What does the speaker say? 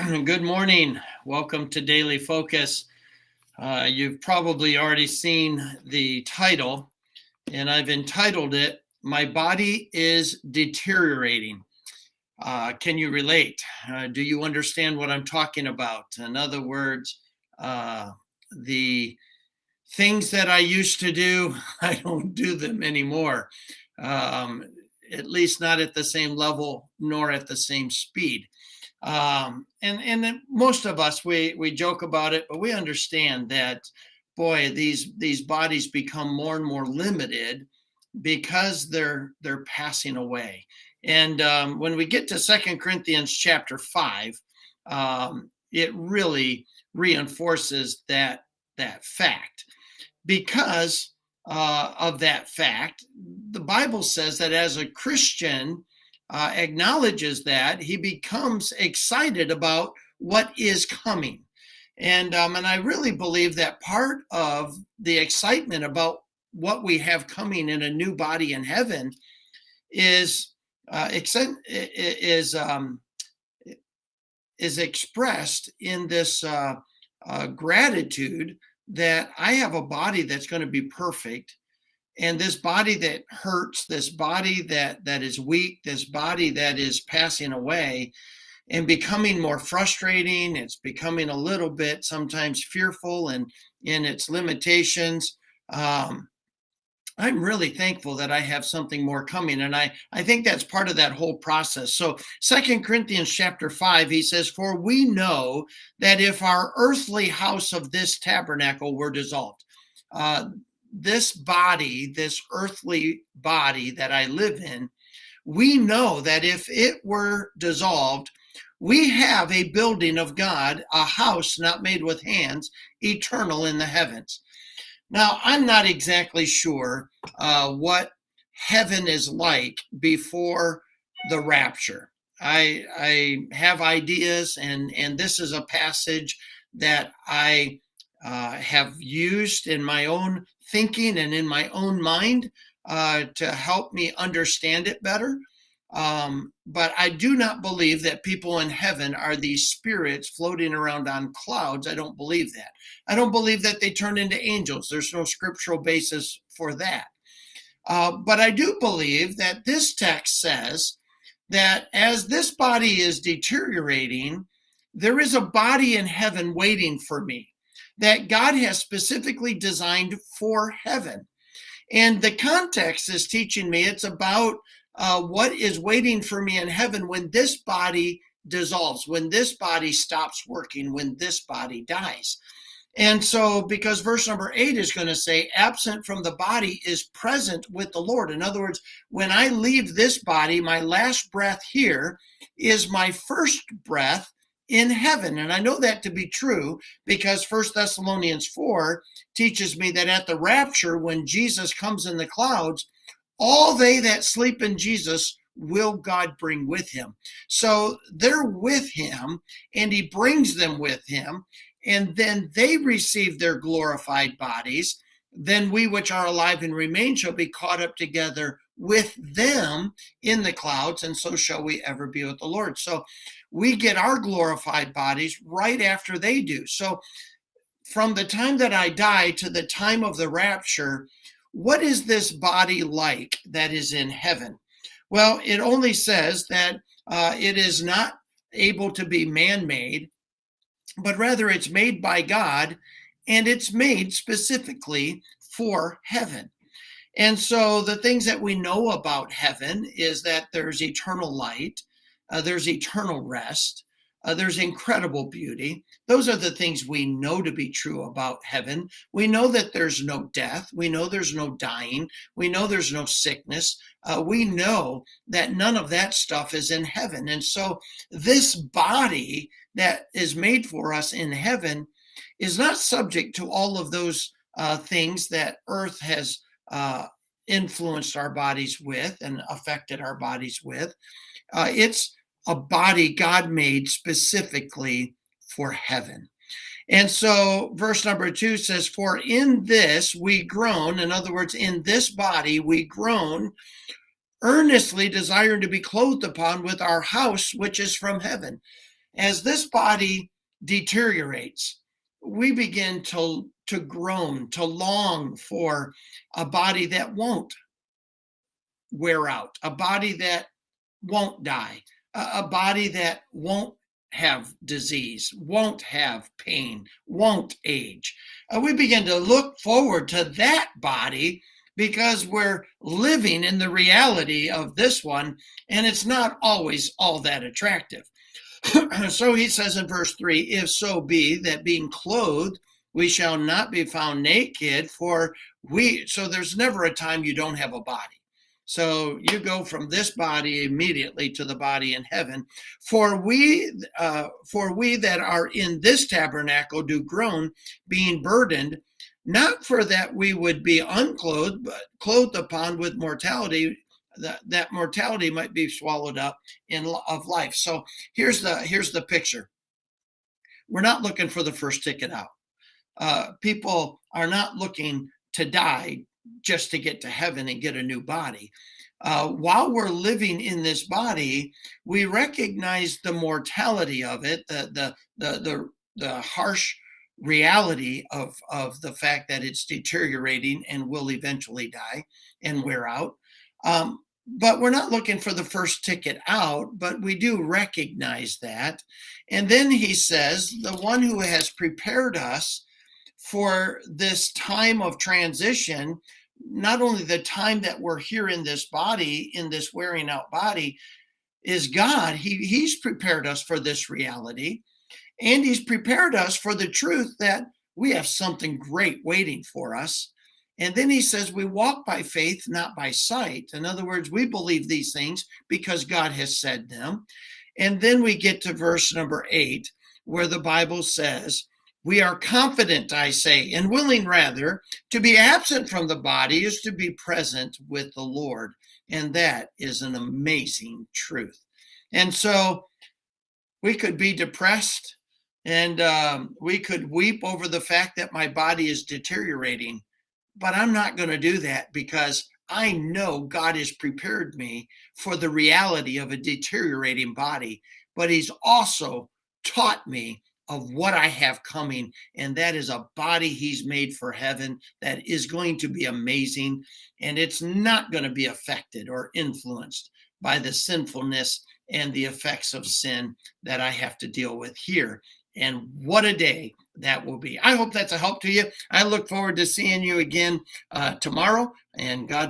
Good morning. Welcome to Daily Focus. You've probably already seen the title, and I've entitled it, My Body is Deteriorating. Can you relate? Do you understand what I'm talking about? In other words, the things that I used to do, I don't do them anymore, um, at least not at the same level nor at the same speed. And most of us we joke about it, but we understand that, boy, these bodies become more and more limited because they're passing away. And when we get to Second Corinthians chapter 5, it really reinforces that fact. Because of that fact, the Bible says that as a Christian acknowledges that, he becomes excited about what is coming. And I really believe that part of the excitement about what we have coming in a new body in heaven is is expressed in this gratitude that I have a body that's going to be perfect, and this body that hurts, this body that is weak, this body that is passing away and becoming more frustrating. It's becoming a little bit sometimes fearful and in its limitations. I'm really thankful that I have something more coming. And I think that's part of that whole process. So Second Corinthians chapter 5, he says, For we know that if our earthly house of this tabernacle were dissolved, this body, this earthly body that I live in, we know that if it were dissolved, we have a building of God, a house not made with hands, eternal in the heavens. Now, I'm not exactly sure what heaven is like before the rapture. I have ideas, and this is a passage that I have used in my own thinking and in my own mind to help me understand it better. But I do not believe that people in heaven are these spirits floating around on clouds. I don't believe that. I don't believe that they turn into angels. There's no scriptural basis for that. But I do believe that this text says that as this body is deteriorating, there is a body in heaven waiting for me that God has specifically designed for heaven. And the context is teaching me it's about what is waiting for me in heaven when this body dissolves, when this body stops working, when this body dies. And so, because verse number 8 is going to say, absent from the body is present with the Lord. In other words, when I leave this body, my last breath here is my first breath in heaven. And I know that to be true because 1 Thessalonians 4 teaches me that at the rapture, when Jesus comes in the clouds, all they that sleep in Jesus will God bring with him. So they're with him, and he brings them with him, and then they receive their glorified bodies. Then we which are alive and remain shall be caught up together with them in the clouds, and so shall we ever be with the Lord. So we get our glorified bodies right after they do. So from the time that I die to the time of the rapture, what is this body like that is in heaven? Well, it only says that it is not able to be man-made, but rather it's made by God, and it's made specifically for heaven. And so the things that we know about heaven is that there's eternal light, there's eternal rest, there's incredible beauty. Those are the things we know to be true about heaven. We know that there's no death. We know there's no dying. We know there's no sickness. We know that none of that stuff is in heaven. And so this body that is made for us in heaven is not subject to all of those things that earth has influenced our bodies with and affected our bodies with. It's a body God made specifically for heaven. And so verse number 2 says, For in this we groan, in other words, in this body we groan, earnestly desiring to be clothed upon with our house, which is from heaven. As this body deteriorates, we begin to groan, to long for a body that won't wear out, a body that won't die, a body that won't have disease, won't have pain, won't age. We begin to look forward to that body because we're living in the reality of this one, and it's not always all that attractive. So he says in verse 3, if so be that being clothed, we shall not be found naked, so there's never a time you don't have a body. So you go from this body immediately to the body in heaven. For we that are in this tabernacle do groan, being burdened, not for that we would be unclothed, but clothed upon with mortality, that mortality might be swallowed up of life. So here's the picture. We're not looking for the first ticket out. People are not looking to die just to get to heaven and get a new body. While we're living in this body, we recognize the mortality of it, the harsh reality of the fact that it's deteriorating and will eventually die and wear out. But we're not looking for the first ticket out, but we do recognize that. And then he says, the one who has prepared us for this time of transition, not only the time that we're here in this body, in this wearing out body, is God. He's prepared us for this reality, and he's prepared us for the truth that we have something great waiting for us. And then he says, we walk by faith, not by sight. In other words, we believe these things because God has said them. And then we get to verse number 8, where the Bible says, we are confident, I say, and willing rather, to be absent from the body is to be present with the Lord. And that is an amazing truth. And so we could be depressed, and we could weep over the fact that my body is deteriorating. But I'm not going to do that because I know God has prepared me for the reality of a deteriorating body. But he's also taught me of what I have coming, and that is a body he's made for heaven that is going to be amazing, and it's not going to be affected or influenced by the sinfulness and the effects of sin that I have to deal with here. And what a day that will be. I hope that's a help to you. I look forward to seeing you again tomorrow, and God